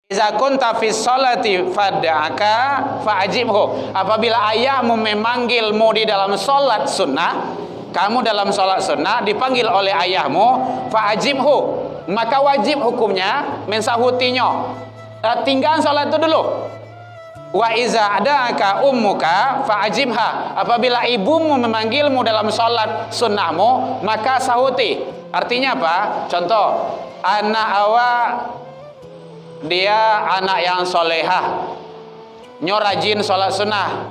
Iza kunta fi sholati fad'aka fa'ajibhu. Apabila ayahmu memanggilmu di dalam sholat sunnah, kamu dalam sholat sunnah dipanggil oleh ayahmu, fa'ajibhu, maka wajib hukumnya mensahutinya, tinggal sholat itu dulu. Wa iza adaka ummuka fa'ajibha. Apabila ibumu memanggilmu dalam sholat sunnahmu, maka sahuti. Artinya apa? Contoh, anak awak dia anak yang solehah, nyo rajin sholat sunnah,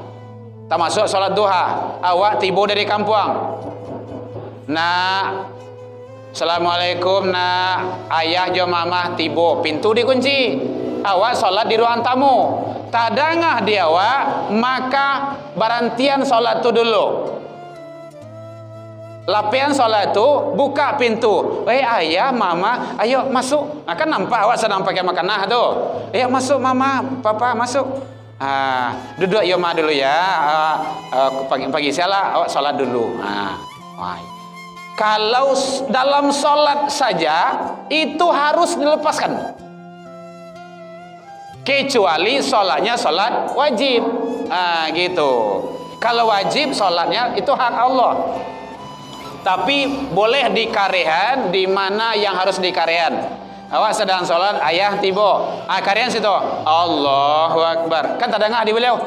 termasuk sholat duha. Awak tiba dari kampung, nak, assalamualaikum nak, ayah jo mamah tiba, pintu dikunci, awak sholat di ruang tamu, tadangah dia awak, maka barantian sholat tu dulu. Lapian sholat itu buka pintu, ayah mama ayo masuk. Akan nampak awak sedang pakai makanah tu, ayo masuk mama papa masuk. Duduk yo ma dulu ya, pagi sialah awak sholat dulu. Kalau dalam sholat saja itu harus dilepaskan, kecuali sholatnya sholat wajib. Gitu. Kalau wajib sholatnya itu hak Allah. Tapi boleh dikarehan di mana yang harus dikarehan. Awak sedang sholat, ayah tiba, karehan situ, Allahu Akbar. Kan tadangah di beliau,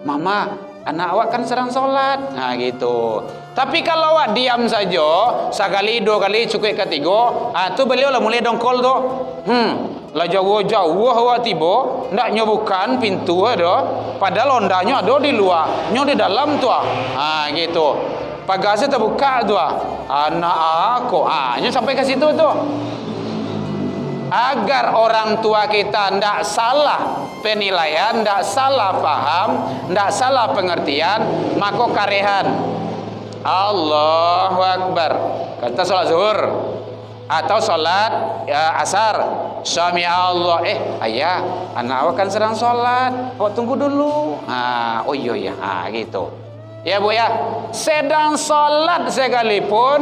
mama, anak awak kan sedang sholat. Gitu. Tapi kalau awak diam saja, sekali dua kali cukup ketiga, tu beliau lah mulai dongkol tu. Lah jauh-jauh awak tiba, ndak nyobukan pintu ada, padahal ondanya ada di luar, nyo di dalam tu. Gitu. Pagasnya terbuka tu, anak aku, nyo sampai ke situ tu. Agar orang tua kita ndak salah penilaian, ndak salah paham, ndak salah pengertian, maka karehan Allahu Akbar. Kata sholat zuhur atau sholat asar, suami Allah, ayah, anak awak kan sedang sholat, awak tunggu dulu. Oh iya ya, gitu. Ya bu ya, sedang sholat sekalipun,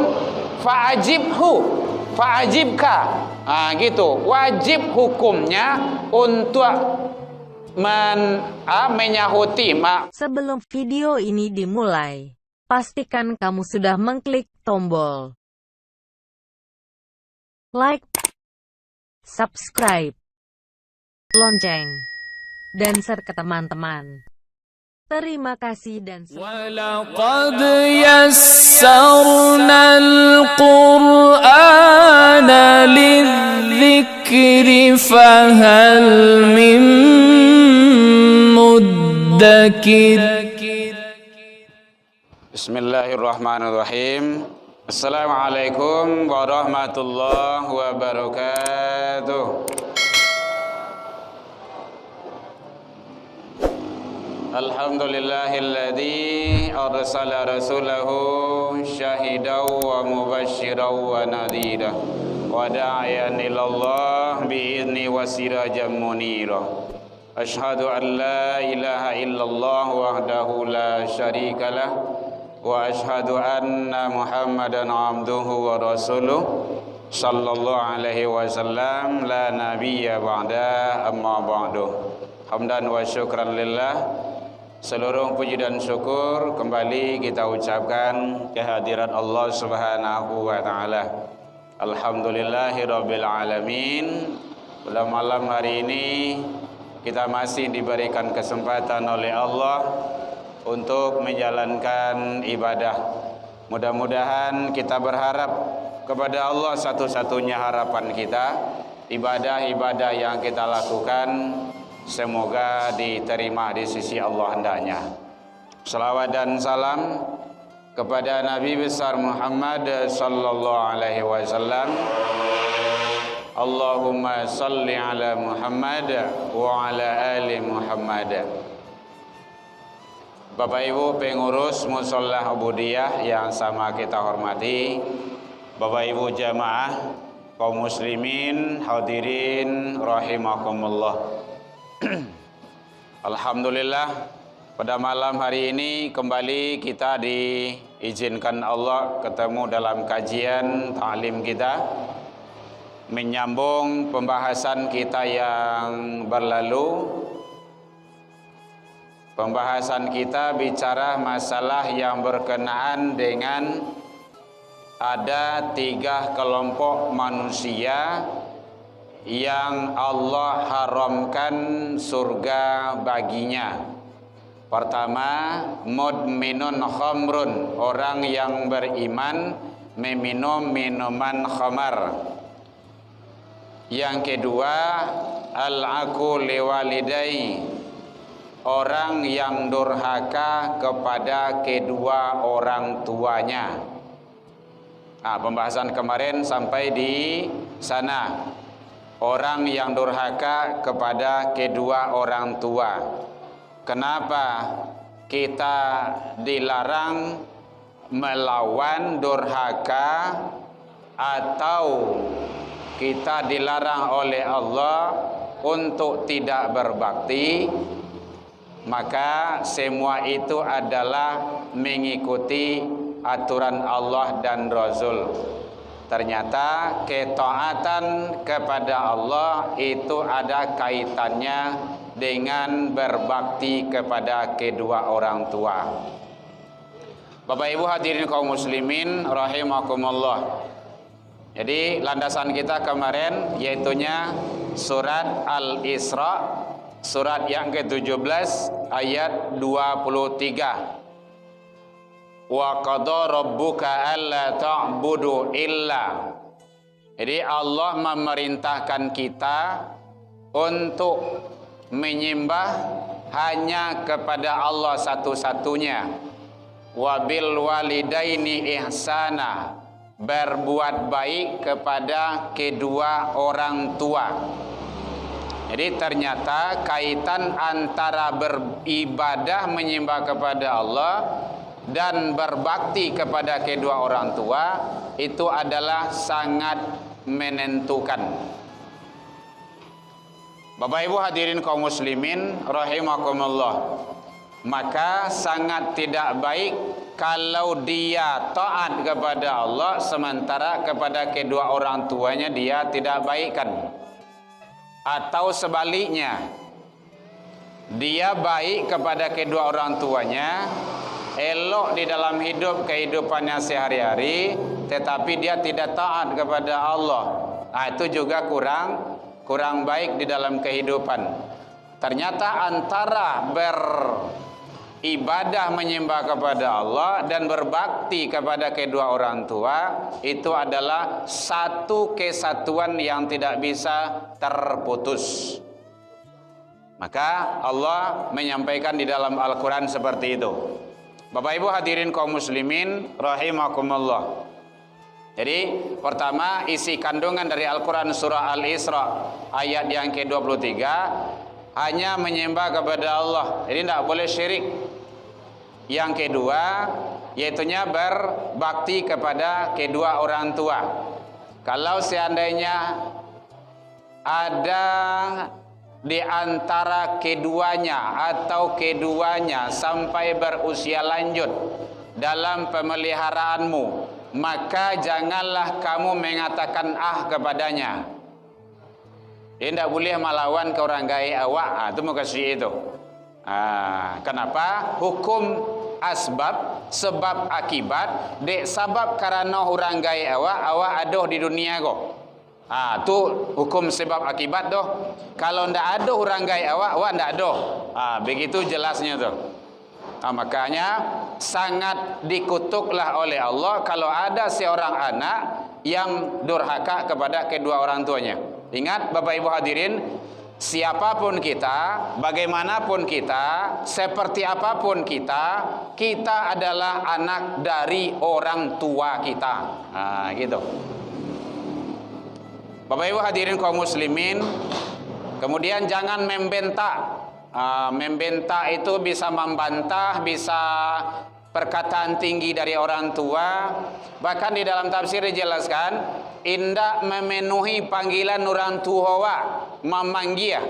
fa'ajibhu, fa'ajibka. Gitu. Wajib hukumnya untuk menyahuti. Sebelum video ini dimulai, pastikan kamu sudah mengklik tombol like, subscribe, lonceng, dan share ke teman-teman. Terima kasih dan walaqad yassarna al-Qur'ana lidzikri fahal min muddakir. Bismillahirrahmanirrahim. Assalamualaikum warahmatullahi wabarakatuh. Alhamdulillahilladzi arsala rasulahu syahidan wa mubasysyiran wa nadhira wa da'iyan ilallah bi'izni wa sirajan munira. Asyhadu an la ilaha illallah wahdahu la syarikalah wa asyhadu anna Muhammadan abduhu wa rasuluh sallallahu alaihi wasallam la nabiyya ba'da amma ba'du. Hamdan wa syukran lillah. Seluruh puji dan syukur kembali kita ucapkan kehadirat Allah Subhanahu wa taala. Alhamdulillahirabbil alamin. Pada malam hari ini kita masih diberikan kesempatan oleh Allah untuk menjalankan ibadah. Mudah-mudahan kita berharap kepada Allah, satu-satunya harapan kita, ibadah-ibadah yang kita lakukan semoga diterima di sisi Allah hendaknya. Salawat dan salam kepada Nabi besar Muhammad sallallahu alaihi wasallam. Allahumma salli ala Muhammad wa ala ali Muhammad. Bapak Ibu pengurus Musholah Ubudiyah yang sama kita hormati, Bapak Ibu jamaah kaum muslimin hadirin rahimakumullah. Alhamdulillah, pada malam hari ini kembali kita diizinkan Allah ketemu dalam kajian ta'lim kita. menyambung pembahasan kita yang berlalu. Pembahasan kita bicara masalah yang berkenaan dengan ada 3 kelompok manusia yang Allah haramkan surga baginya. Pertama, mudminun khamrun, orang yang beriman meminum minuman khamar. Yang kedua, al-aqul liwalidai, orang yang durhaka kepada kedua orang tuanya. Pembahasan kemarin sampai di sana. Orang yang durhaka kepada kedua orang tua. Kenapa kita dilarang melawan durhaka, atau kita dilarang oleh Allah untuk tidak berbakti? Maka semua itu adalah mengikuti aturan Allah dan Rasul. Ternyata ketaatan kepada Allah itu ada kaitannya dengan berbakti kepada kedua orang tua. Bapak Ibu hadirin kaum muslimin rahimakumullah. Jadi landasan kita kemarin yaitunya surat Al-Isra, surat yang ke-17 ayat 23. Wa qada rabbuka alla ta'budu illa. Jadi Allah memerintahkan kita untuk menyembah hanya kepada Allah satu-satunya. Wa bil walidaini ihsana, berbuat baik kepada kedua orang tua. Jadi ternyata kaitan antara beribadah menyembah kepada Allah dan berbakti kepada kedua orang tua itu adalah sangat menentukan. Bapak Ibu hadirin kaum muslimin rahimakumullah. Maka sangat tidak baik kalau dia taat kepada Allah sementara kepada kedua orang tuanya dia tidak baikkan. Atau sebaliknya, dia baik kepada kedua orang tuanya, elok di dalam kehidupannya sehari-hari, tetapi dia tidak taat kepada Allah. Itu juga kurang baik di dalam kehidupan. Ternyata antara beribadah menyembah kepada Allah dan berbakti kepada kedua orang tua itu adalah satu kesatuan yang tidak bisa terputus. Maka Allah menyampaikan di dalam Al-Quran seperti itu. Bapak Ibu hadirin kaum muslimin rahimakumullah. Jadi pertama, isi kandungan dari Al-Quran surah Al-Isra ayat yang ke-23 hanya menyembah kepada Allah, jadi tidak boleh syirik. Yang kedua, yaitunya berbakti kepada kedua orang tua. Kalau seandainya ada di antara keduanya atau keduanya sampai berusia lanjut dalam pemeliharaanmu, maka janganlah kamu mengatakan kepadanya. Dia tidak boleh melawan ke orang gai awak. Itu muka kasih itu. Kenapa? Hukum asbab, sebab akibat. Dek sebab karena orang gai awak aduh di dunia kok. Tu hukum sebab akibat doh. Kalau ndak ada orang gai awak ndak ada. Begitu jelasnya tuh. Makanya sangat dikutuklah oleh Allah kalau ada seorang anak yang durhaka kepada kedua orang tuanya. Ingat Bapak Ibu hadirin, siapapun kita, bagaimanapun kita, seperti apapun kita, kita adalah anak dari orang tua kita. Gitu. Bapak Ibu hadirin kaum muslimin, kemudian jangan membentak. Membentak itu bisa membantah, bisa perkataan tinggi dari orang tua. Bahkan di dalam tafsir dijelaskan, indak memenuhi panggilan orang tua memanggil.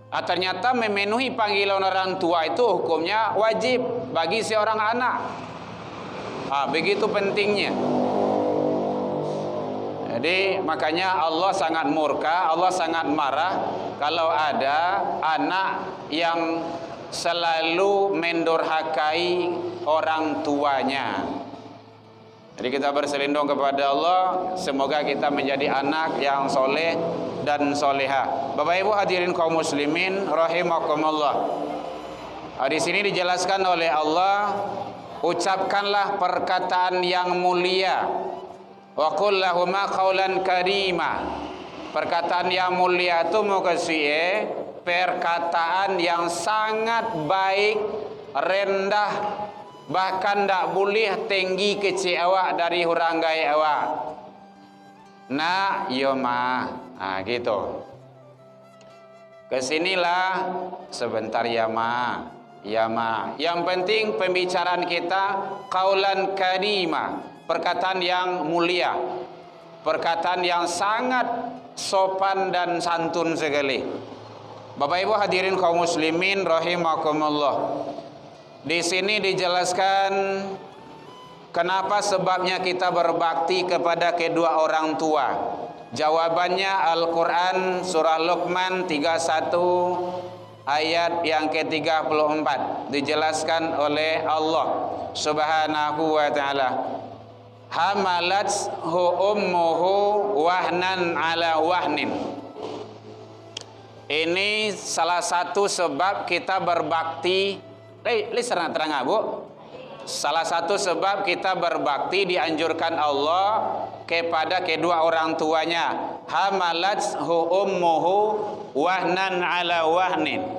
Ternyata memenuhi panggilan orang tua itu hukumnya wajib bagi seorang anak. Begitu pentingnya. Jadi makanya Allah sangat murka, Allah sangat marah kalau ada anak yang selalu mendurhakai orang tuanya. Jadi kita berselindung kepada Allah, semoga kita menjadi anak yang soleh dan soleha. Bapak Ibu hadirin kaum muslimin rahimakumullah. Di sini dijelaskan oleh Allah, ucapkanlah perkataan yang mulia. Wa qul lahuma qaulan karima. Perkataan yang mulia itu maksudnya perkataan yang sangat baik, rendah, bahkan tak boleh tinggi kecil awak dari huranggai awak. Nak, yo ma, gitu. Kesinilah sebentar ya ma, ya ma. Yang penting pembicaraan kita qaulan karima. Perkataan yang mulia, perkataan yang sangat sopan dan santun sekali. Bapak Ibu hadirin kaum muslimin rahimakumullah. Di sini dijelaskan kenapa sebabnya kita berbakti kepada kedua orang tua. Jawabannya Al-Quran surah Luqman 31 ayat yang ke-34 dijelaskan oleh Allah Subhanahu wa ta'ala. Hamalathu ummuhu wahnan ala wahnin. Ini salah satu sebab kita berbakti. Lihat terang Bu. Salah satu sebab kita berbakti dianjurkan Allah kepada kedua orang tuanya. Hamalathu ummuhu wahnan ala wahnin.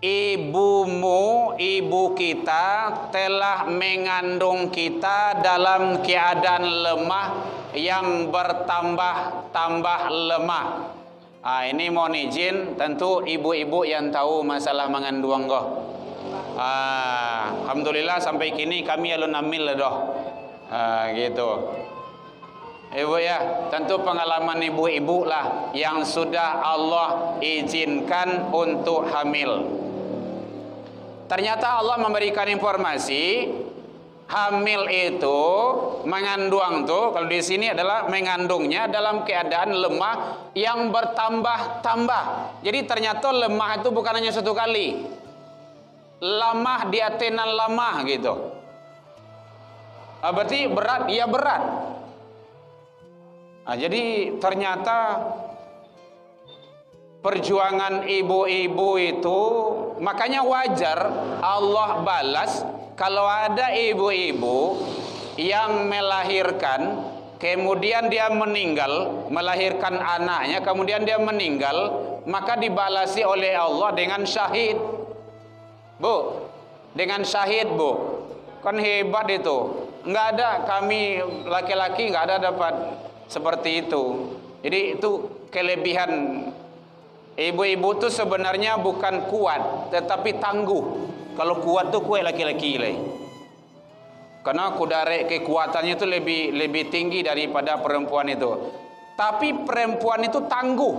Ibumu, ibu kita telah mengandung kita dalam keadaan lemah yang bertambah-tambah lemah. Ini mohon izin, tentu ibu-ibu yang tahu masalah mengandung kok. Alhamdulillah sampai kini kami alun amil dah. Gitu. Ibu ya, tentu pengalaman ibu-ibu lah yang sudah Allah izinkan untuk hamil. Ternyata Allah memberikan informasi hamil itu mengandung tuh, kalau di sini adalah mengandungnya dalam keadaan lemah yang bertambah-tambah. Jadi ternyata lemah itu bukan hanya satu kali. Lamah di atenan lamah gitu. Berarti berat, ya berat. Jadi ternyata perjuangan ibu-ibu itu, makanya wajar Allah balas kalau ada ibu-ibu yang melahirkan kemudian dia meninggal, melahirkan anaknya kemudian dia meninggal, maka dibalasi oleh Allah dengan syahid. Bu, dengan syahid Bu, kan hebat itu. Enggak ada, kami laki-laki enggak ada dapat seperti itu. Jadi itu kelebihan ibu-ibu tuh sebenarnya bukan kuat, tetapi tangguh. Kalau kuat tuh kue laki-laki lah. Karena kudare kekuatannya itu lebih tinggi daripada perempuan itu. Tapi perempuan itu tangguh.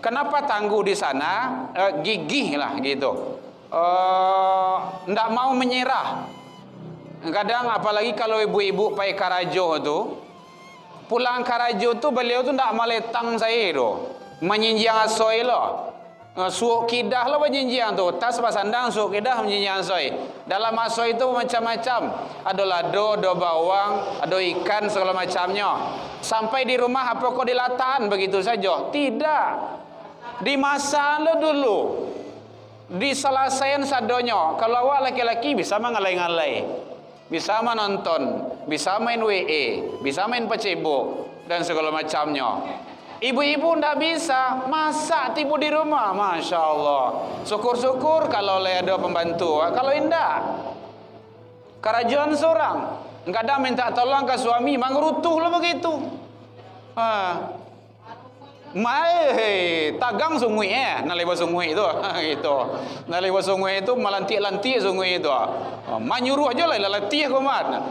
Kenapa tangguh di sana? Gigih lah gitu. Ndak mau menyerah. Kadang apalagi kalau ibu-ibu pai karajo tu, pulang karajo tu beliau tu ndak maletang saya tu. Menyinjang asoi lo, suuk kidah lo menyinjang tu, tas pasandang suuk kidah menyinjang asoi. Dalam asoi itu macam-macam, ada lado, ada bawang, ada ikan segala macamnya. Sampai di rumah apa kau dilatan begitu saja? Tidak, dimasak lo dulu, diselesaikan sadonya. Kalau awak laki-laki bisa mengalai-ngalai, bisa menonton, bisa main WE, bisa main pecebo dan segala macamnya. Ibu-ibu ndak bisa masak tipu di rumah, masya Allah. Syukur-syukur kalau ada pembantu. Kalau indah, kerajaan seorang, enggak ada minta tolong ke suami, mangrutuh lo begitu. Tagang sungui naliwa sungui itu, gitu. Naliwa sungui itu melantik-lantik sungui itu. Menyuruh aja lah latih komat.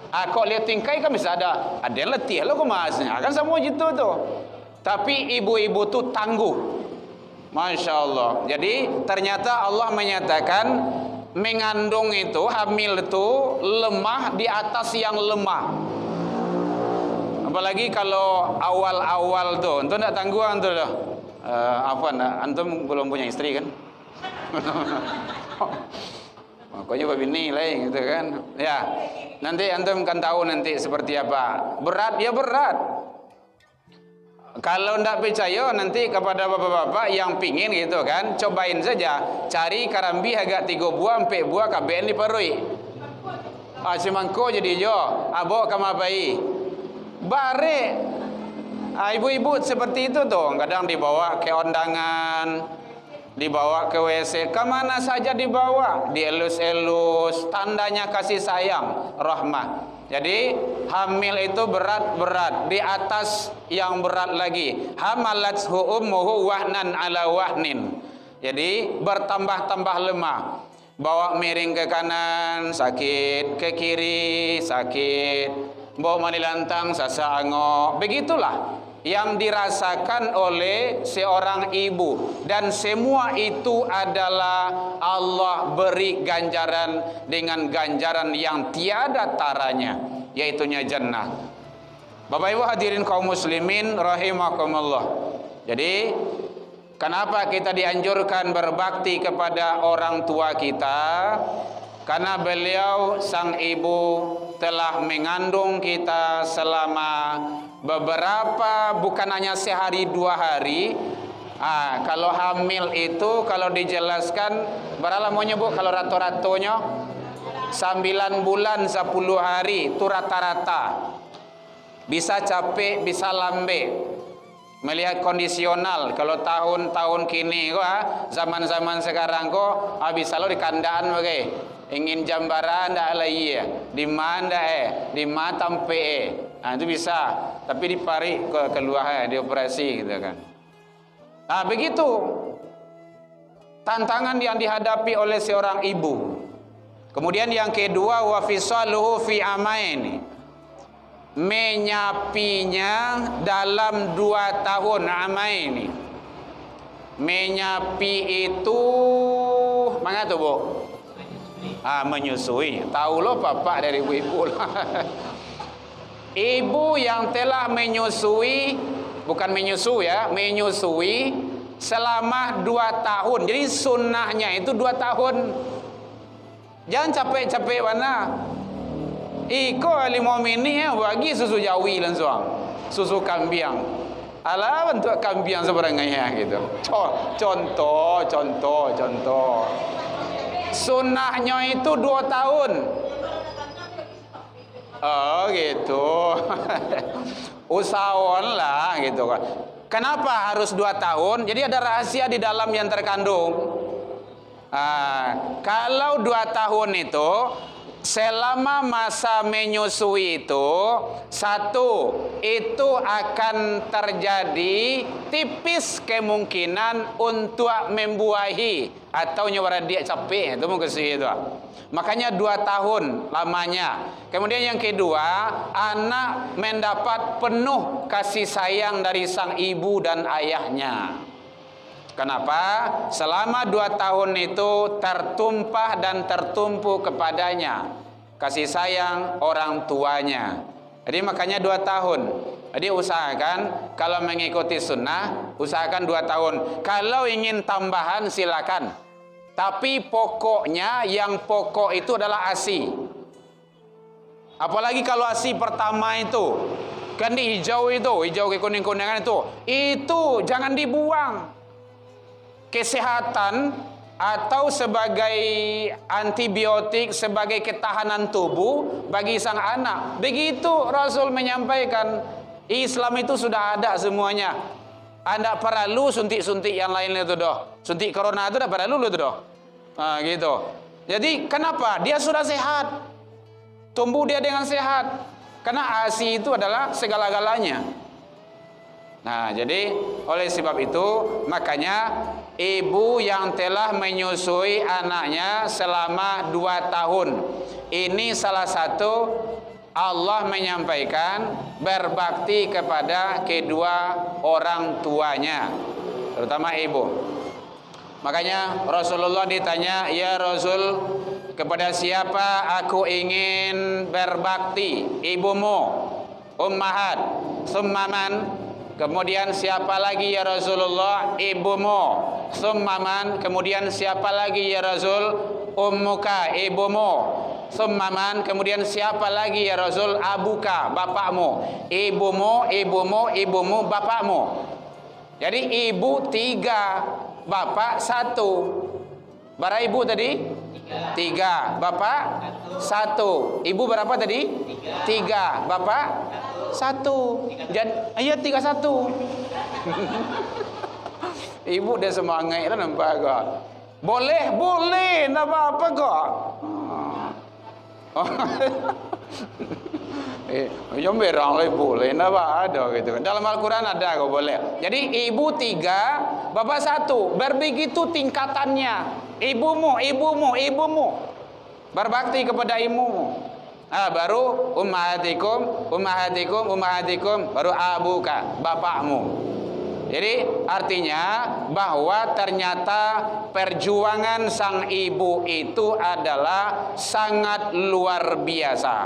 Kok lihat tingkai kan bisa ada latih lo komasnya, kan semua gitu tuh. Tapi ibu-ibu tuh tangguh, masya Allah. Jadi ternyata Allah menyatakan mengandung itu, hamil itu lemah di atas yang lemah. Apalagi kalau awal-awal tuh, antum tak tangguhan tuh dah. Antum belum punya istri kan? Makanya bini lain gitu kan. Ya, nanti antum kan tahu nanti seperti apa. Berat ya berat. Kalau ndak percaya nanti kepada bapak-bapak yang pingin gitu kan, cobain saja cari karambi agak 3 buah 4 buah KBN diperui. Semangko jadi jo, abo kama bayi. Bare ibu-ibu seperti itu tuh, kadang dibawa ke undangan, dibawa ke WC, kemana saja dibawa, dielus-elus, tandanya kasih sayang, rahmah. Jadi hamil itu berat-berat, di atas yang berat lagi. Hamalathu ummuhu wahnan ala wahnin. Jadi bertambah-tambah lemah. Bawa miring ke kanan sakit, ke kiri sakit, bawa manilantang sasa angok. Begitulah yang dirasakan oleh seorang ibu, dan semua itu adalah Allah beri ganjaran dengan ganjaran yang tiada taranya, yaitunya jannah. Bapak Ibu hadirin kaum muslimin rahimakumullah. Jadi kenapa kita dianjurkan berbakti kepada orang tua kita? Karena beliau sang ibu telah mengandung kita selama beberapa, bukan hanya sehari 2 hari. Kalau hamil itu kalau dijelaskan berapa mau nyebut, kalau rata-ratanya 9 bulan 10 hari itu rata-rata. Bisa capek, bisa lambe. Melihat kondisional, kalau tahun-tahun kini zaman-zaman sekarang kok bisa lo di kandaan bagai ingin jambaran ndak lagi ya, di mana di mata tampe itu bisa, tapi dipari keluar dioperasi gitu kan. Begitu tantangan yang dihadapi oleh seorang ibu. Kemudian yang kedua, wa fisaluhu fi amaini, menyapinya dalam 2 tahun. Amaini, menyapi itu mana tuh bu? Menyusui. Tahu lo bapak dari ibu-ibu lah. Ibu yang telah menyusui, bukan menyusu ya, menyusui selama 2 tahun. Jadi sunnahnya itu 2 tahun. Jangan capek-capek mana. Iko alimom ini ya bagi susu jawi langsung, susu kambiang. Ala bentuk kambiang sebenarnya gitu. Contoh. Sunnahnya itu 2 tahun. Oh gitu. Usahawan lah gitu kan. Kenapa harus 2 tahun? Jadi ada rahasia di dalam yang terkandung. Kalau 2 tahun itu, selama masa menyusui itu, 1, itu akan terjadi tipis kemungkinan untuk membuahi atau nyawara dia capek itu mungkin itu. Makanya 2 tahun lamanya. Kemudian yang kedua, anak mendapat penuh kasih sayang dari sang ibu dan ayahnya. Kenapa? Selama 2 tahun itu tertumpah dan tertumpu kepadanya kasih sayang orang tuanya. Jadi makanya 2 tahun. Jadi usahakan kalau mengikuti sunnah, usahakan 2 tahun. Kalau ingin tambahan silakan. Tapi pokoknya yang pokok itu adalah ASI. Apalagi kalau ASI pertama itu kan di hijau ke kuning-kuningan itu jangan dibuang. Kesehatan atau sebagai antibiotik, sebagai ketahanan tubuh bagi sang anak. Begitu Rasul menyampaikan. Islam itu sudah ada semuanya. Anda perlu suntik-suntik yang lain itu doh. Suntik corona itu dah perlu itu doh. Gitu. Jadi kenapa? Dia sudah sehat. Tumbuh dia dengan sehat. Karena ASI itu adalah segala-galanya. Jadi oleh sebab itu makanya ibu yang telah menyusui anaknya selama 2 tahun ini salah satu Allah menyampaikan berbakti kepada kedua orang tuanya, terutama ibu. Makanya Rasulullah ditanya, ya Rasul, kepada siapa aku ingin berbakti? Ibumu. Ummahat. Summaman. Kemudian siapa lagi ya Rasulullah? Ibumu. Summaman. Kemudian siapa lagi ya Rasul? Ummuka, ibumu. Summaman. Kemudian siapa lagi ya Rasul? Abuka, bapakmu. Ibumu, ibumu, ibumu, bapakmu. Jadi ibu 3, bapak 1. Berapa ibu tadi? 3. Bapak 1. Ibu berapa tadi? 3. Bapak 1. Jadi iya 31. Ibu dia semangat lah nampak kok. Boleh, enggak apa-apa kok. Yang berang lah boleh, enggak ada gitu. Dalam Al-Quran ada kok boleh. Jadi ibu 3, bapak 1. Berbegitu tingkatannya. Ibumu, ibumu, ibumu. Berbakti kepada ibumu. Baru ummahatikum, ummahatikum, ummahatikum, baru abuka, bapakmu. Jadi artinya bahwa ternyata perjuangan sang ibu itu adalah sangat luar biasa.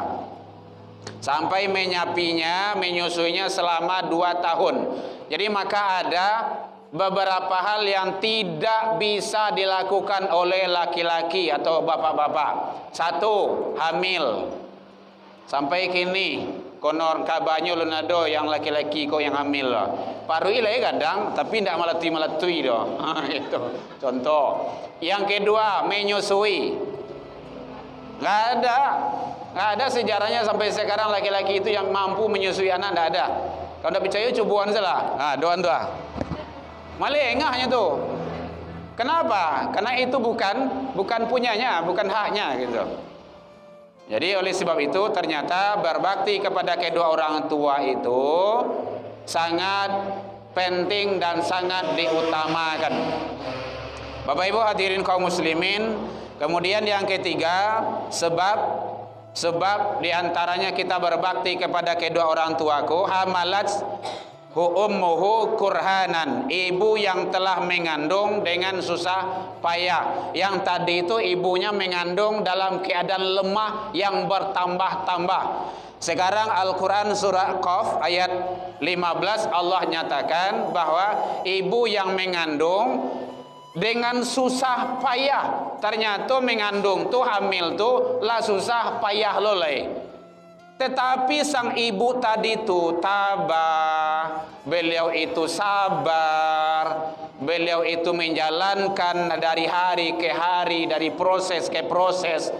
Sampai menyapinya, menyusuinya selama 2 tahun. Jadi maka ada beberapa hal yang tidak bisa dilakukan oleh laki-laki atau bapak-bapak. 1, hamil. Sampai kini konor kabarnya lunado yang laki-laki kau yang hamil lah. Parui lah kadang, tapi tidak meletui doh. Itu contoh. Yang kedua, menyusui. Nggak ada sejarahnya sampai sekarang laki-laki itu yang mampu menyusui anak, nggak ada. Kalau tidak percaya cobuan salah. Doan tuh. Malah engahnya tuh. Kenapa? Karena itu bukan punyanya, bukan haknya gitu. Jadi oleh sebab itu ternyata berbakti kepada kedua orang tua itu sangat penting dan sangat diutamakan. Bapak Ibu hadirin kaum muslimin, kemudian yang ketiga, sebab diantaranya kita berbakti kepada kedua orang tuaku, hamalat ummuhu kurhanan, ibu yang telah mengandung dengan susah payah. Yang tadi itu ibunya mengandung dalam keadaan lemah yang bertambah-tambah. Sekarang Al-Quran surah Qaf ayat 15 Allah nyatakan bahwa ibu yang mengandung dengan susah payah. Ternyata mengandung tuh, hamil tuh lah susah payah lolai. Tetapi sang ibu tadi itu tabah, beliau itu sabar, beliau itu menjalankan dari hari ke hari, dari proses ke proses,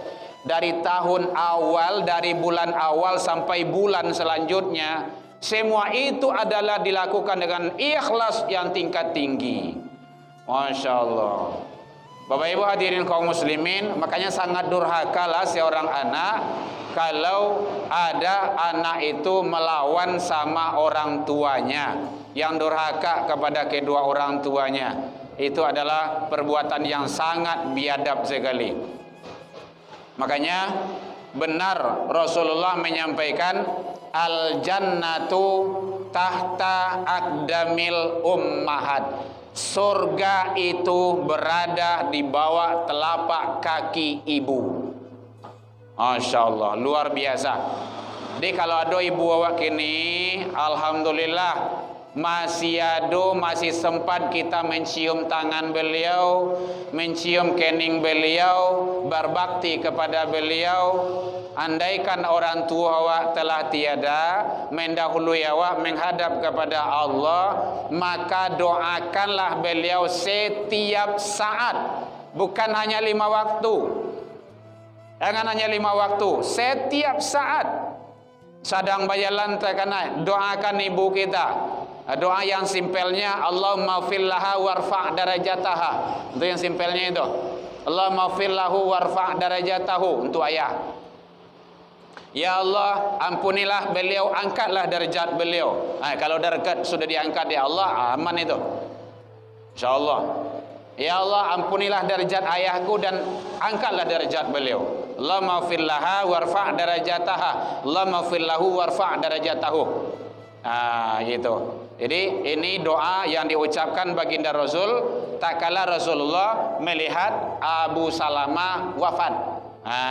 dari tahun awal, dari bulan awal sampai bulan selanjutnya. Semua itu adalah dilakukan dengan ikhlas yang tingkat tinggi. Masya Allah. Bapak Ibu hadirin kaum muslimin, makanya sangat durhakalah seorang anak kalau ada anak itu melawan sama orang tuanya, yang durhaka kepada kedua orang tuanya. Itu adalah perbuatan yang sangat biadab sekali. Makanya benar Rasulullah menyampaikan al-jannatu tahta aqdamil ummahat. Surga itu berada di bawah telapak kaki ibu. Masya Allah, luar biasa. Jadi kalau ada ibu awak kini, alhamdulillah masih sempat kita mencium tangan beliau, mencium kening beliau, berbakti kepada beliau. Andaikan orang tua awak telah tiada, mendahului awak menghadap kepada Allah, maka doakanlah beliau setiap saat, bukan hanya 5 waktu. Jangan hanya 5 waktu, setiap saat. Sadang bayalan terkena, doakan ibu kita. Doa yang simpelnya, Allahumma fillaha warfa' darajataha. Itu yang simpelnya itu. Allahumma fillahu warfa' darajatahu untuk ayah. Ya Allah, ampunilah beliau, angkatlah derajat beliau. Kalau derajat sudah diangkat ya Allah, aman itu. InsyaAllah. Ya Allah, ampunilah derajat ayahku dan angkatlah derajat beliau. Allahumma fillaha warfa' darajataha. Allahumma fillahu warfa' darajatahu. Gitu. Jadi ini doa yang diucapkan baginda Rasul tak kala Rasulullah melihat Abu Salamah wafat.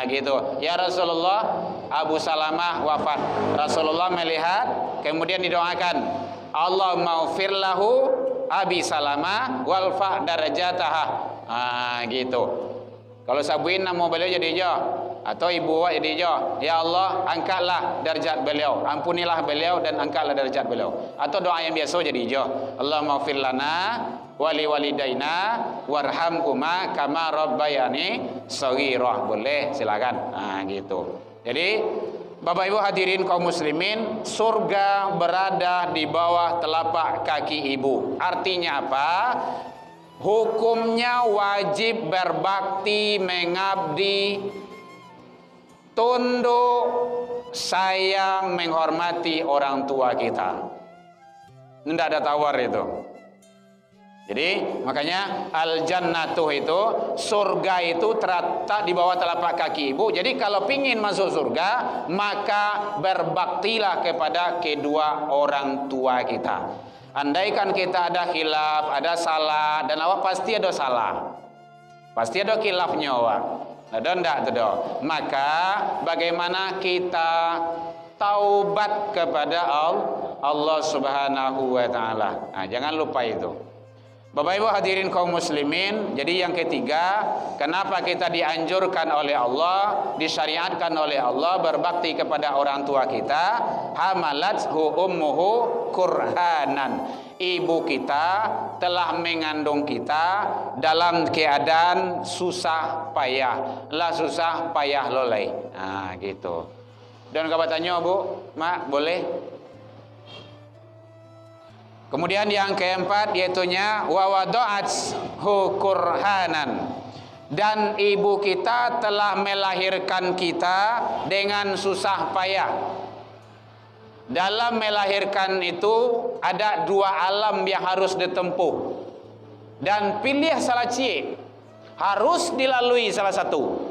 Gitu. Ya Rasulullah, Abu Salamah wafat. Rasulullah melihat, kemudian didoakan, Allahumma ufir lahu Abi Salamah walfa darajataha. Gitu. Kalau sabuin nama beliau jadi hijau, atau ibu awak jadi hijau, ya Allah angkatlah derajat beliau, ampunilah beliau dan angkatlah derajat beliau. Atau doa yang biasa jadi hijau, Allahumma ufir lana wali walidaina warhamhuma kama rabbayani shaghira. Boleh, silakan. Gitu. Jadi Bapak Ibu hadirin kaum muslimin, surga berada di bawah telapak kaki ibu. Artinya apa? Hukumnya wajib berbakti, mengabdi, tunduk, sayang, menghormati orang tua kita. Tidak ada tawar itu. Jadi makanya al-jannatuh itu, surga itu terletak di bawah telapak kaki ibu. Jadi kalau pingin masuk surga, maka berbaktilah kepada kedua orang tua kita. Andaikan kita ada khilaf, ada salah, dan awak pasti ada salah, pasti ada khilafnya awak, ada ndak tuh? Maka bagaimana kita taubat kepada Allah Subhanahu wa taala. Jangan lupa itu. Bapak Ibu hadirin kaum muslimin, jadi yang ketiga, kenapa kita dianjurkan oleh Allah, disyariatkan oleh Allah berbakti kepada orang tua kita? Hamalathu ummuhu kurhanan. Ibu kita telah mengandung kita dalam keadaan susah payah, lah susah payah lolai. Gitu. Dan kabarnya Bu, Mak, boleh? Kemudian yang keempat yaitunya wawada'athu kurhanan, dan ibu kita telah melahirkan kita dengan susah payah. Dalam melahirkan itu ada dua alam yang harus ditempuh, dan pilih salah cie, harus dilalui salah satu.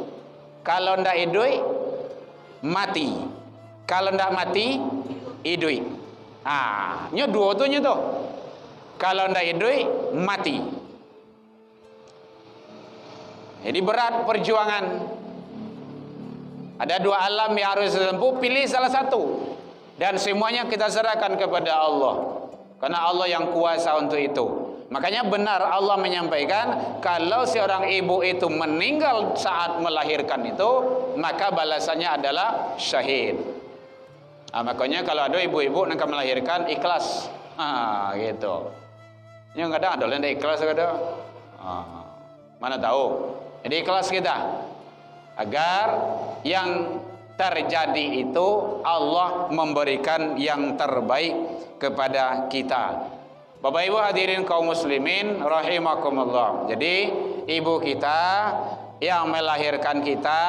Kalau ndak idui mati, kalau ndak mati idui. Nyo dua tu nyo tu. Kalau ndak idui mati. Jadi berat perjuangan. Ada dua alam yang harus ditempuh, pilih salah satu. Dan semuanya kita serahkan kepada Allah. Karena Allah yang kuasa untuk itu. Makanya benar Allah menyampaikan, kalau seorang ibu itu meninggal saat melahirkan itu, maka balasannya adalah syahid. Makanya kalau ada ibu-ibu yang melahirkan ikhlas, gitu. Yang kadang ada yang ikhlas ada, mana tahu. Jadi ikhlas kita, agar yang terjadi itu Allah memberikan yang terbaik kepada kita. Bapak Ibu hadirin kaum muslimin rahimakumullah. Jadi ibu kita yang melahirkan kita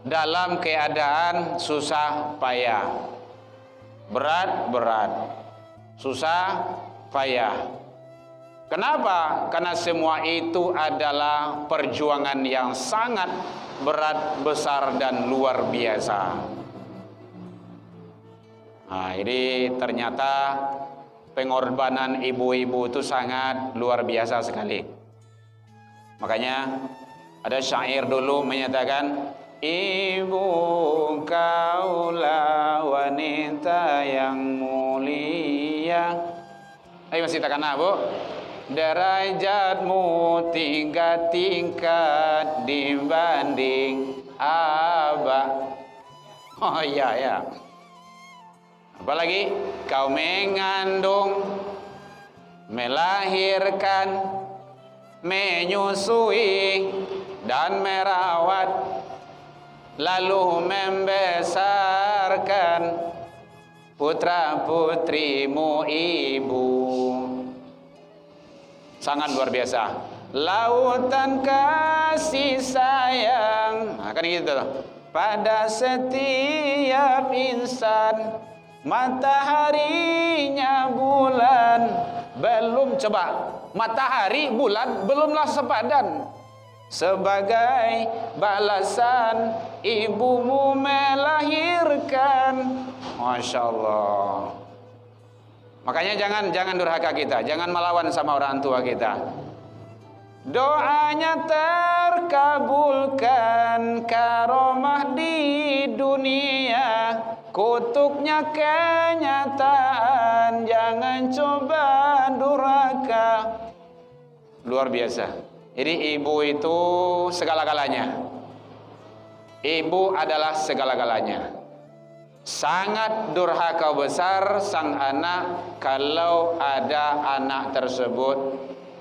dalam keadaan susah payah, berat, susah payah. Kenapa? Karena semua itu adalah perjuangan yang sangat berat, besar, dan luar biasa. Ini ternyata pengorbanan ibu-ibu itu sangat luar biasa sekali. Makanya ada syair dulu menyatakan, ibu kaulah wanita yang mulia. Masih takkan Bu? Derajatmu 3 tingkat dibanding abah. Oh iya. Apalagi kau mengandung, melahirkan, menyusui dan merawat, lalu membesarkan putra-putrimu ibu. Sangat luar biasa. Lautan kasih sayang, kan gitu pada setiap insan. Mataharinya bulan belum, coba, matahari bulan belumlah sepadan. Sebagai balasan ibumu melahirkan. Masya Allah. Makanya jangan durhaka kita, jangan melawan sama orang tua kita. doanya terkabulkan, karomah di dunia, kutuknya kenyataan, jangan coba durhaka. Luar biasa. Jadi ibu itu segala-galanya. Ibu adalah segala-galanya. Sangat durhaka besar sang anak kalau ada anak tersebut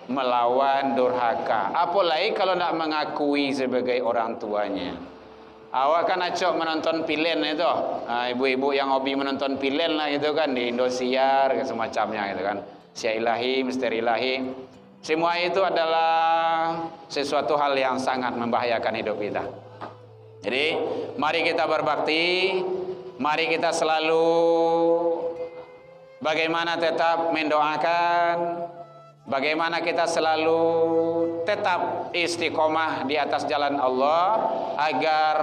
melawan durhaka. Apalagi kalau tidak mengakui sebagai orang tuanya. Awak kan acok menonton pilen itu, ibu-ibu yang hobi menonton pilen lah itu kan di Indosiar semacamnya itu kan. Syiah Ilahi, Misteri Ilahi. Semua itu adalah sesuatu hal yang sangat membahayakan hidup kita. Jadi mari kita berbakti, mari kita selalu bagaimana tetap mendoakan, bagaimana kita selalu tetap istiqomah di atas jalan Allah agar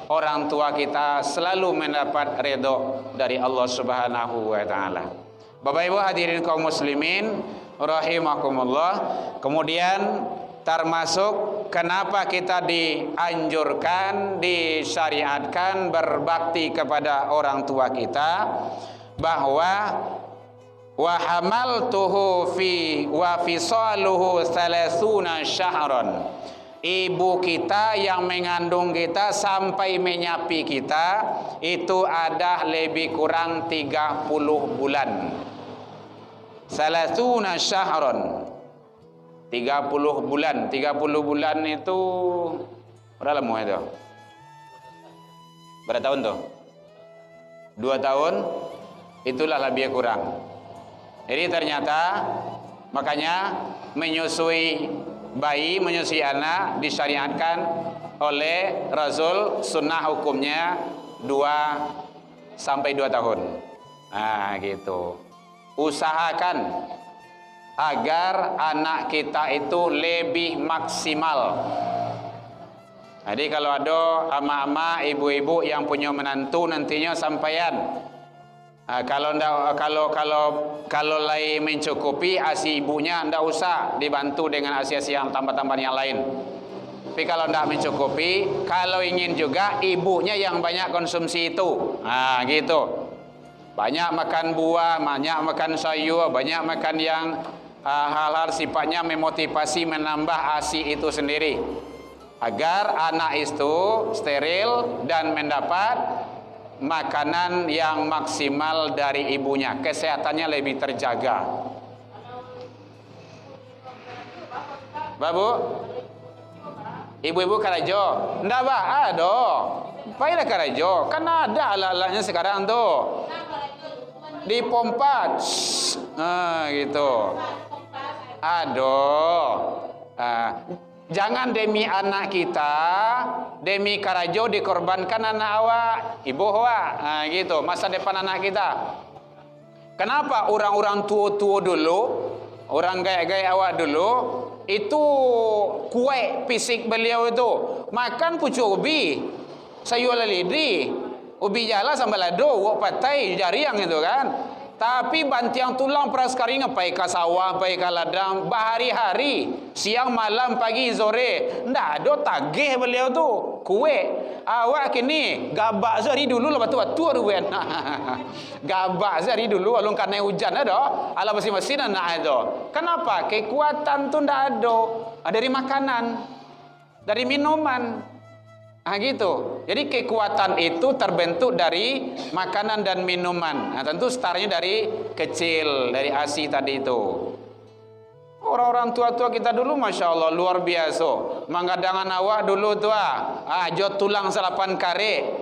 orang tua kita selalu mendapat ridho dari Allah Subhanahu wa taala. Bapak Ibu hadirin kaum muslimin rahimakumullah. Kemudian termasuk kenapa kita dianjurkan, disyariatkan berbakti kepada orang tua kita, bahwa wa hamaltuhu fi wa fisaluhu 30 syahran. Ibu kita yang mengandung kita sampai menyapi kita itu ada lebih kurang 30 bulan. 30 syahran. 30 bulan. 30 bulan itu berapa lama itu? Berapa tahun tuh? 2 tahun. Itulah lebih kurang. Jadi ternyata makanya menyusui bayi, menyusui anak disyariatkan oleh Rasul, sunnah hukumnya 2 sampai 2 tahun. Nah gitu. Usahakan agar anak kita itu lebih maksimal. Jadi kalau ada ama-ama, ibu-ibu yang punya menantu nantinya sampaian, kalau lain mencukupi ASI ibunya, ndak usah dibantu dengan ASI-ASI yang tambah-tambahan yang lain. Tapi kalau ndak mencukupi, kalau ingin juga ibunya yang banyak konsumsi itu, gitu. Banyak makan buah, banyak makan sayur, banyak makan yang hal-hal sifatnya memotivasi menambah ASI itu sendiri, agar anak itu steril dan mendapat makanan yang maksimal dari ibunya, kesehatannya lebih terjaga. Babu, ibu-ibu Karajo, ndak bah, ada. Payah Karajo, kan ada alat-alatnya sekarang tuh. Dipompa, gitu. Aduh, jangan demi anak kita, demi Karajo dikorbankan anak awak, ibu awak, gitu. Masa depan anak kita. Kenapa orang-orang tua-tua dulu, orang gaya-gaya awak dulu, itu kuat fisik beliau itu, makan pucuk ubi, sayur lidi, ubi jala sambal lado, wok patai, jariang itu kan. Tapi bantiang tulang praskari ngapai ke sawah, pai ke ladang, bahari-hari, siang, malam, pagi, sore. Ndak ada tagih beliau tu. Kue. Awak kini gabak sehari dulu lah batu-batu ruwen. Gabak sehari dulu alung karena hujan ada. Ala mesin-mesin anak ada. Kenapa? Kekuatan tu ndak ada. Dari makanan, dari minuman. Gitu. Jadi kekuatan itu terbentuk dari makanan dan minuman. Tentu startnya dari kecil, dari ASI tadi itu. Orang-orang tua-tua kita dulu Masya Allah luar biasa. Manggadangan awak dulu tua. Jod tulang 8 kare.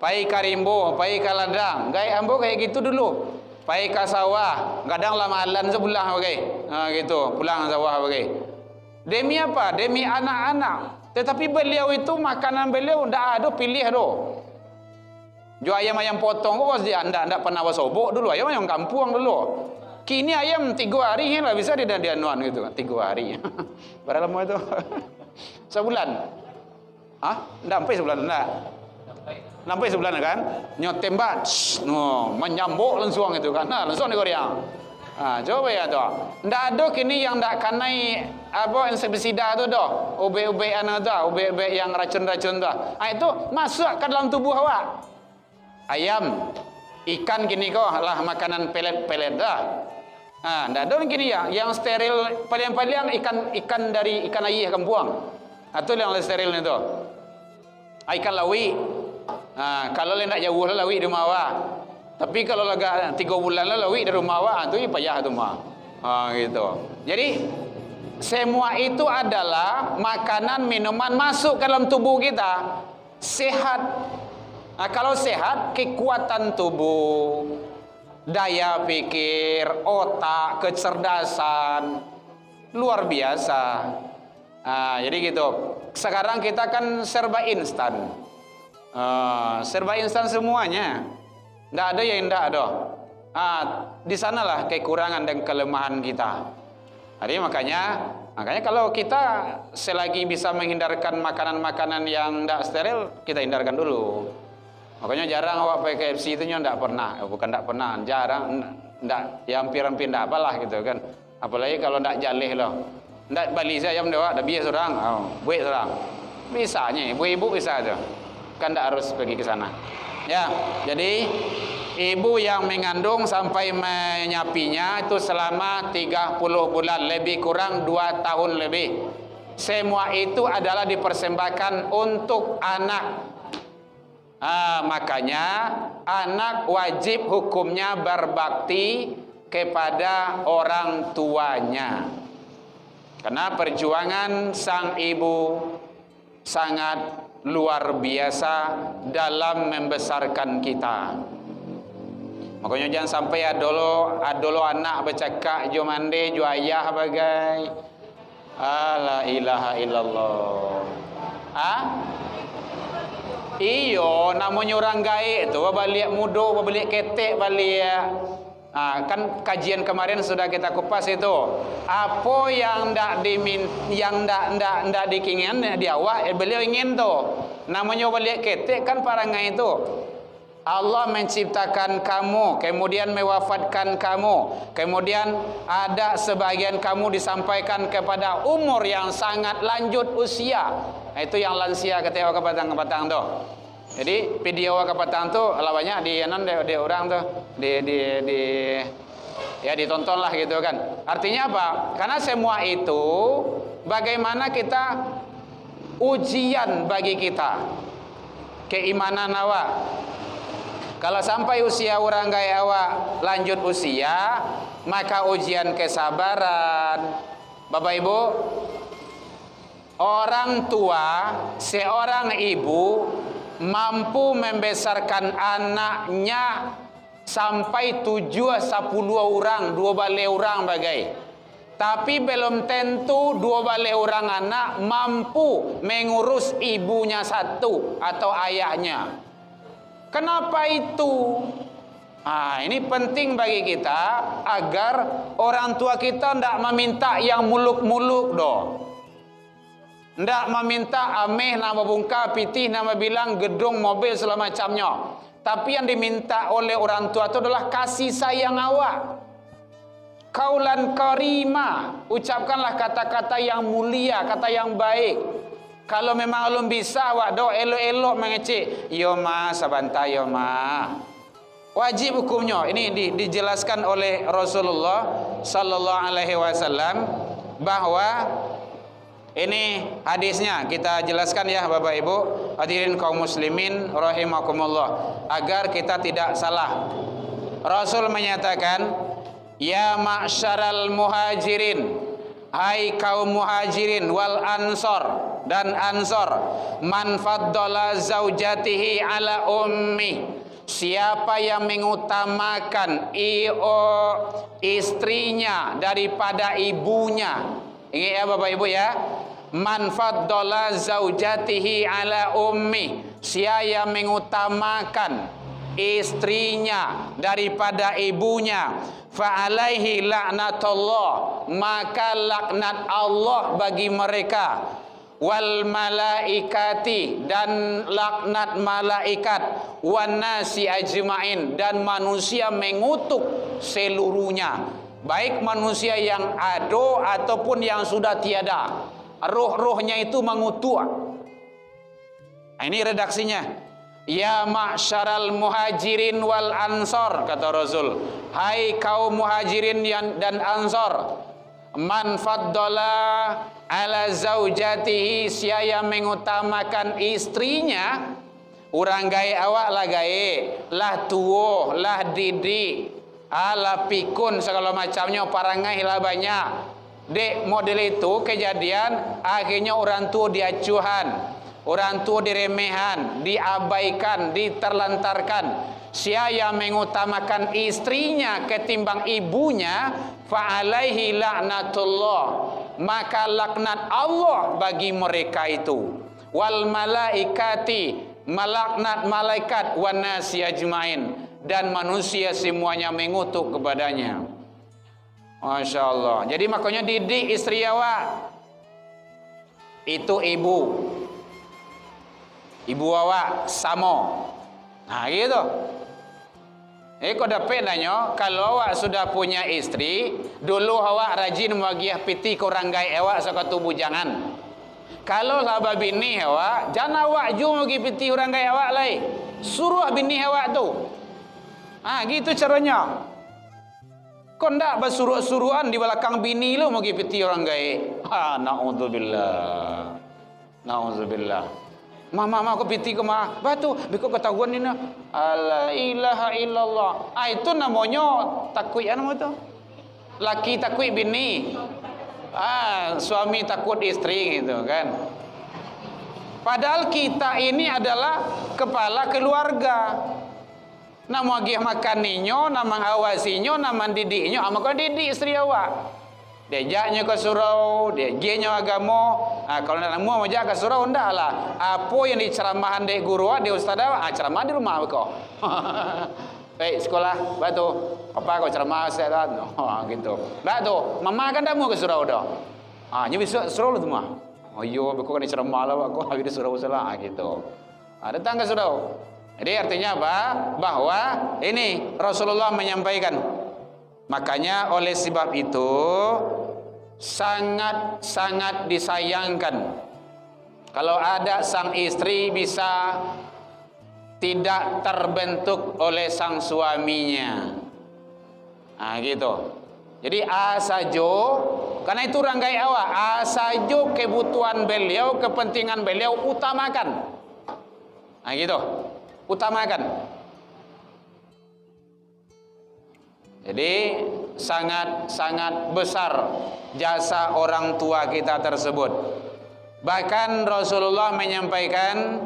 Pai karimbo, pai kaladang. Gaya ambo kayak gitu dulu. Pai ka sawah, gadang lamalan sebelah bagai. Gitu, pulang sawah bagai. Demi apa? Demi anak-anak. Tetapi beliau itu makanan beliau ndak ada pilih do. Jo ayam-ayam potong kok dia ndak pernah wasobok dulu, ayam kampung dulu. Kini ayam 3 hari lah bisa dianuan gitu kan, 3 hari. Berapa lama itu? Sebulan. Ndak sampai sebulan ndak. Sampai sebulan kan? Nyotembat. Menyambuk langsung itu kan. Langsung digoreng. Coba ya tuh. Ndak ada kini yang ndak kanai apa insektisida tu dah, ubi-ubi ubi-ubi yang racun-racun tu. Itu masuk ke dalam tubuh awak. Ayam, ikan gini kau lah makanan pelet-pelet dah. Ndak ada gini ya, yang steril paling-paling ikan dari ikan air kampung. Itu yang steril itu. Ikan lawi. Kalau le nak jauh lah lawi di rumah awak. Tapi kalau agak 3 bulan lah lawi di rumah awak, tu payah tu mah. Gitu. Jadi semua itu adalah makanan minuman masuk ke dalam tubuh kita, sehat. Kalau sehat, kekuatan tubuh, daya pikir, otak, kecerdasan luar biasa. Jadi gitu. Sekarang kita kan serba instan, serba instan semuanya. Tidak ada yang tidak ada. Di sanalah kekurangan dan kelemahan kita. Jadi makanya kalau kita selagi bisa menghindarkan makanan-makanan yang tidak steril, kita hindarkan dulu. Makanya jarang awak pakai KFC itu tidak pernah, bukan tidak pernah, jarang, tidak, ya hampir-hampir tidak apalah gitu kan. Apalagi kalau tidak jalih loh, tidak balik saya jam dewa, ada bias orang, buat orang, bisanya, ibu-ibu bisa aja, kan tidak harus pergi ke sana. Ya, jadi ibu yang mengandung sampai menyapinya itu selama 30 bulan, lebih kurang 2 tahun lebih. Semua itu adalah dipersembahkan untuk anak. Makanya anak wajib hukumnya berbakti kepada orang tuanya. Karena perjuangan sang ibu sangat luar biasa dalam membesarkan kita. Makanya jangan sampai adolo anak bercakap jo mande jo ayah bagai la ilaha illallah. Iyo namanya orang gaib tu balik mudo balik ketek balik. Kan kajian kemarin sudah kita kupas itu. Apa yang ndak dikingin di awak beliau ingin tu. Namanya balik ketek kan parangai itu. Allah menciptakan kamu, kemudian mewafatkan kamu, kemudian ada sebagian kamu disampaikan kepada umur yang sangat lanjut usia. Itu yang lansia ketika kepatang-kepatang tu. Jadi video kepatang tu lawannya di orang tu ya ditonton lah gitu kan. Artinya apa? Karena semua itu bagaimana kita ujian bagi kita keimanan awak. Kalau sampai usia orang gaya awak lanjut usia, maka ujian kesabaran. Bapak Ibu, orang tua, seorang ibu mampu membesarkan anaknya sampai 7-10 orang, 2 balik orang bagai. Tapi belum tentu 2 balik orang anak mampu mengurus ibunya satu atau ayahnya. Kenapa itu? Ini penting bagi kita agar orang tua kita tidak meminta yang muluk-muluk doh. Tidak meminta ameh nama bungka pitih nama bilang gedung mobil segala macamnya. Tapi yang diminta oleh orang tua itu adalah kasih sayang awak. Kaulan karima, ucapkanlah kata-kata yang mulia, kata yang baik. Kalau memang belum bisa awak do elok-elok mengecek, yo ma sabanta yo ma. Wajib hukumnya. Ini dijelaskan oleh Rasulullah sallallahu alaihi wasallam bahwa ini hadisnya kita jelaskan ya Bapak Ibu, hadirin kaum muslimin rahimakumullah, agar kita tidak salah. Rasul menyatakan, ya ma'syaral muhajirin, hai kaum muhajirin wal ansor dan ansor, man faddala zaujatihi ala ummi, siapa yang mengutamakan istrinya daripada ibunya. Ingat ya Bapak Ibu ya, man faddala zaujatihi ala ummi, siapa yang mengutamakan istrinya daripada ibunya, fa alaihi laknatullah, maka laknat Allah bagi mereka, wal malaikati, dan laknat malaikat, wan nasi ajmain, dan manusia mengutuk seluruhnya. baik manusia yang ada ataupun yang sudah tiada, ruh-ruhnya itu mengutuk. Ini redaksinya. Ya ma'syaral muhajirin wal ansor, kata Rasul, hai kaum muhajirin dan ansor, man faddala ala zaujatihi, siaya mengutamakan istrinya, urang gae awak lah gae, lah tuo, lah didik, ala pikun segala macamnya, parangai lah banyak. Dek model itu kejadian, akhirnya orang tua diacuhan, orang tua diremehan, diabaikan, diterlantarkan. Siapa yang mengutamakan istrinya ketimbang ibunya, fa'alaihi la'natullah, maka laknat Allah bagi mereka itu. Wal malaikati, melaknat malaikat, wan nasi ajmain, dan manusia semuanya mengutuk kepadanya. Masya Allah. Jadi makanya didik istri awak itu ibu awak sama. Nah gitu. Kau dapat nanya, kalau awak sudah punya istri, dulu awak rajin magiah piti korang gai awak sekatu bujangan. Kalau lah bini awak, jangan awak ju magi piti orang gai awak lai. Suruh bini awak tu. Gitu caranya. Kau ndak bersuruh-suruhan di belakang bini lu magi piti orang gai. Na'udzubillah. Na'udzubillah. Mama aku piti ke mah batu biko ketahuan ini. La ilaha illallah. Itu namanya takut nama itu. Laki takut bini. Suami takut istri gitu kan. Padahal kita ini adalah kepala keluarga. Nama gih makaninya, nama awasinya, nama didiknya, kau didik istri awak. Diajaknya ke surau, diajaknya agama. Kalau nak mau ajak ke surau, ndak lah. Apa yang diceramahan dari guru, dari ustaz, ceramah di rumah kau. Baik sekolah, batu. Apa kau ceramah ustaz? Gitu. Batu, mama kan dah mau ke surau dah. Nyebi surau lu tu mah. Oh yo, kau kan ceramah lah, kau lagi di surau salah gitu. Datang ke surau. Jadi artinya apa? Bahwa ini Rasulullah menyampaikan. Makanya oleh sebab itu sangat-sangat disayangkan kalau ada sang istri bisa tidak terbentuk oleh sang suaminya. Gitu. Jadi asajo, karena itu ranggai awak, asajo kebutuhan beliau, kepentingan beliau utamakan. Gitu. Utamakan. Jadi sangat-sangat besar jasa orang tua kita tersebut. Bahkan Rasulullah menyampaikan,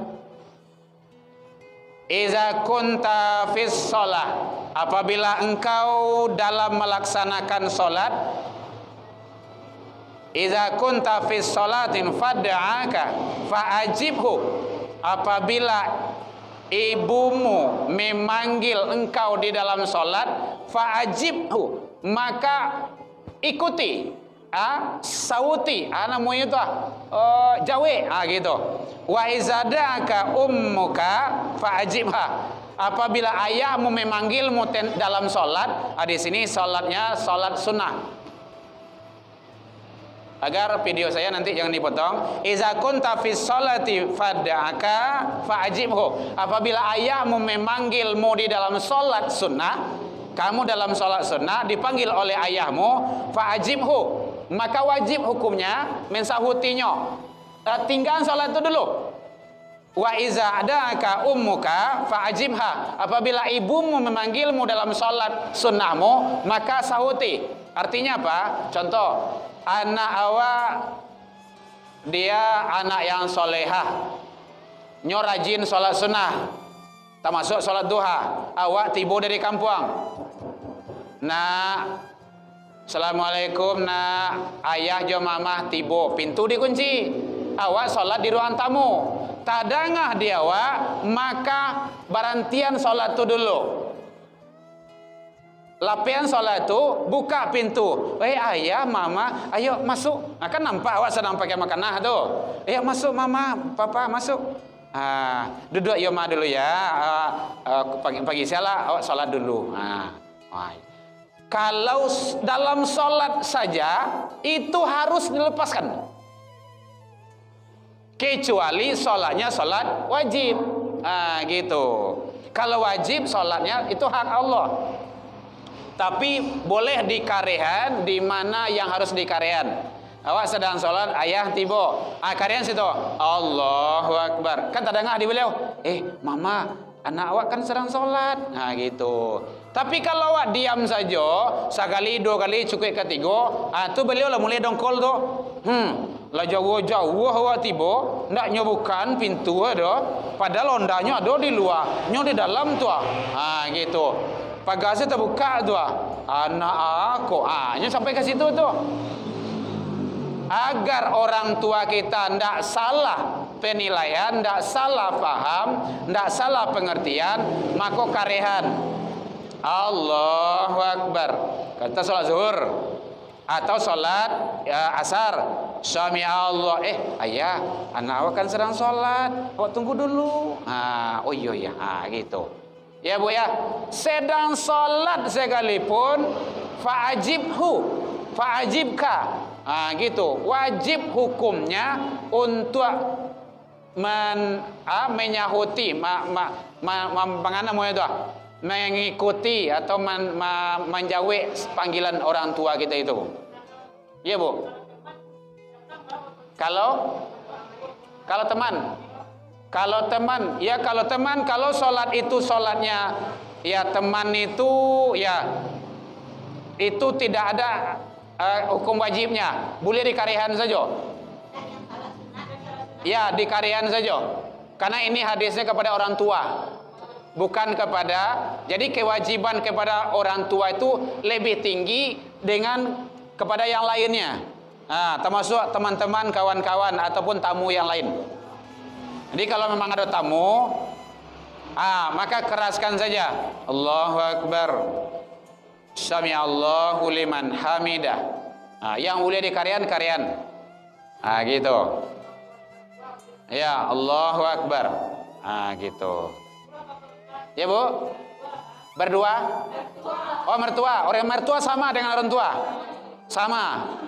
iza kunta fis shalah, apabila engkau dalam melaksanakan salat, iza kunta fis shalatin fad'aka fa'ajibhu, apabila ibumu memanggil engkau di dalam solat, fa'ajibhu, maka ikuti, sauti, namanya itu jawe, gitu. Wa izadaka ummuka fa'ajibha, apabila ayahmu memanggilmu dalam solat, di sini solatnya solat sunnah. Agar video saya nanti jangan dipotong. Iza kunta fis sholati fad'aka fa'ajibhu, apabila ayahmu memanggilmu di dalam solat sunnah, kamu dalam solat sunnah dipanggil oleh ayahmu, fa'ajibhu, maka wajib hukumnya mensahutinya, tinggal solat itu dulu. Wa iza adaka ummuka fa'ajibha, apabila ibumu memanggilmu dalam solat sunnahmu, maka sahuti. Artinya apa? Contoh, anak awak dia anak yang solehah, nyo rajin solat sunnah, termasuk solat duha. Awak tiba dari kampung, nak assalamualaikum, nak ayah jo mamah tiba, pintu dikunci, awak solat di ruang tamu, tadangah dia awak, maka barantian solat tu dulu. Lapian solat tu buka pintu, ayah mama ayo masuk. Kan nampak awak sedang pakai makanah tu, ayo masuk mama papa masuk. Duduk yo ma dulu ya, pagi-pagi sialah awak solat dulu. Kalau dalam sholat saja itu harus dilepaskan, kecuali sholatnya sholat wajib. Gitu. Kalau wajib sholatnya itu hak Allah. Tapi boleh dikarehan di mana yang harus dikarehan. Awak sedang sholat, ayah tiba, karehan situ, Allahu Akbar. Kan tak dengar di beliau, mama, anak awak kan sedang sholat. Gitu. Tapi kalau awak diam saja, sekali, dua kali, cukup ketiga, tu beliau lah mulai dongkol tu. Lah jauh-jauh awak tiba, ndak nyobukan pintu ada, padahal ondanya ada di luar, nyo di dalam tu. Gitu. Pagasnya terbuka tu. Anak aku, nyo sampai ke situ tu. Agar orang tua kita ndak salah penilaian, ndak salah paham, ndak salah pengertian, maka karehan Allahu Akbar. Kata sholat zuhur atau sholat asar, Sami Allah, ayah, anak awak kan sedang sholat, awak tunggu dulu. Oh iya, gitu. Ya bu ya, sedang sholat sekalipun, fa'ajibka, gitu. Wajib hukumnya untuk menyahuti, mengikuti atau menjawab panggilan orang tua kita itu. Iya bu. Kalau teman, kalau sholat itu sholatnya, ya teman itu, ya itu tidak ada hukum wajibnya, boleh dikarehan saja. Ya, dikarehan saja. Karena ini hadisnya kepada orang tua, bukan kepada. Jadi kewajiban kepada orang tua itu lebih tinggi dengan kepada yang lainnya. Termasuk teman-teman, kawan-kawan ataupun tamu yang lain. Jadi kalau memang ada tamu, maka keraskan saja, Allahu Akbar, Sami Allahu liman hamidah. Yang boleh dikarehan, gitu. Ya, Allahu Akbar. Gitu. Ya bu, berdua. Oh mertua, orang mertua sama dengan orang tua, sama.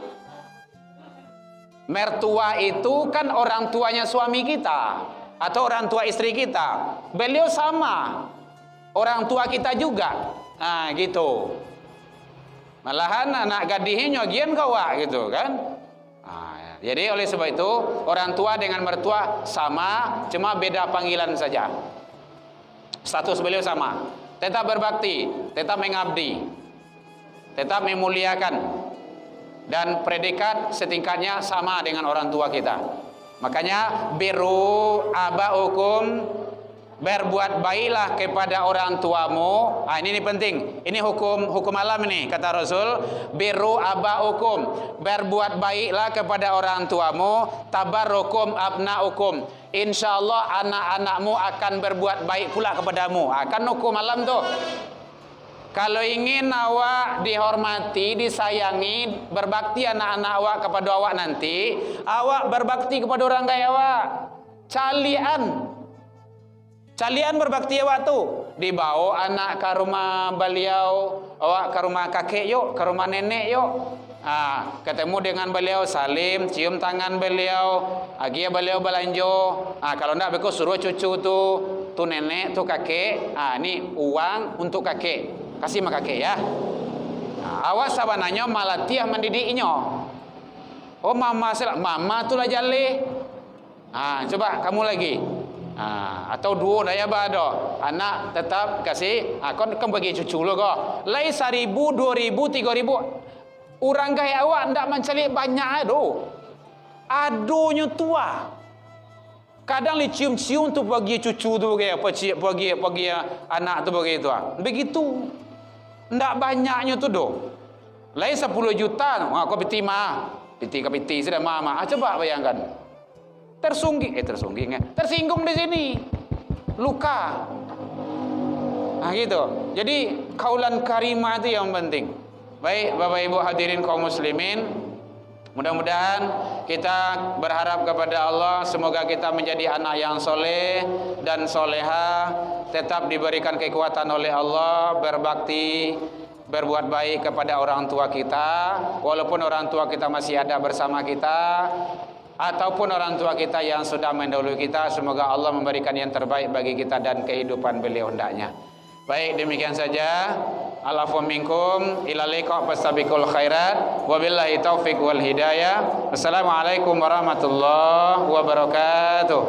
Mertua itu kan orang tuanya suami kita atau orang tua istri kita. Beliau sama, orang tua kita juga. Gitu. Malahan anak gadihnya nyogian kawa gitu kan. Jadi oleh sebab itu orang tua dengan mertua sama, cuma beda panggilan saja. Status beliau sama. Tetap berbakti, tetap mengabdi, tetap memuliakan, dan predikat setingkatnya sama dengan orang tua kita. Makanya biru abaukum, berbuat baiklah kepada orang tuamu. Ini penting. Ini hukum alam ini, kata Rasul. Biru abaukum, berbuat baiklah kepada orang tuamu. Tabarrukum abnaukum, insyaallah anak-anakmu akan berbuat baik pula kepadamu. Kan hukum alam tuh. Kalau ingin awak dihormati, disayangi, berbakti anak-anak awak kepada awak nanti, awak berbakti kepada orang kaya awak. Calian berbakti awak tu, dibawa anak ke rumah beliau, awak ke rumah kakek yuk, ke rumah nenek yuk. Ketemu dengan beliau, salim, cium tangan beliau, dia beliau belanjo. Kalau enggak beku suruh cucu tu nenek, tu kakek, ini uang untuk kakek, kasih sama kakek ya. Awak sabananya malah tiah mendidiknya. Oh mama tu lah jale. Coba kamu lagi. Atau dua daya bado anak tetap kasih, kan bagi cucu lo kok. Lai 1.000, 2.000, 3.000. Orang gaya awak ndak mencari banyak adunya tua. Kadang cium-cium tu bagi cucu tu bagi anak tu bagi tu. Begitu. Ndak banyaknya tu do. Lai 10 juta, kau piti sudah mama. Coba bayangkan. Tersinggung di sini, luka. Gitu. Jadi kaulan karimah itu yang penting. Baik Bapak Ibu hadirin kaum muslimin, mudah-mudahan kita berharap kepada Allah, semoga kita menjadi anak yang soleh dan soleha, tetap diberikan kekuatan oleh Allah, berbakti berbuat baik kepada orang tua kita, walaupun orang tua kita masih ada bersama kita, ataupun orang tua kita yang sudah mendahului kita. Semoga Allah memberikan yang terbaik bagi kita dan kehidupan beliau hendaknya. Baik, demikian saja. Alafu minkum ila liqa fastabiqul khairat wabillahi taufiq wal hidayah. Wassalamualaikum warahmatullahi wabarakatuh.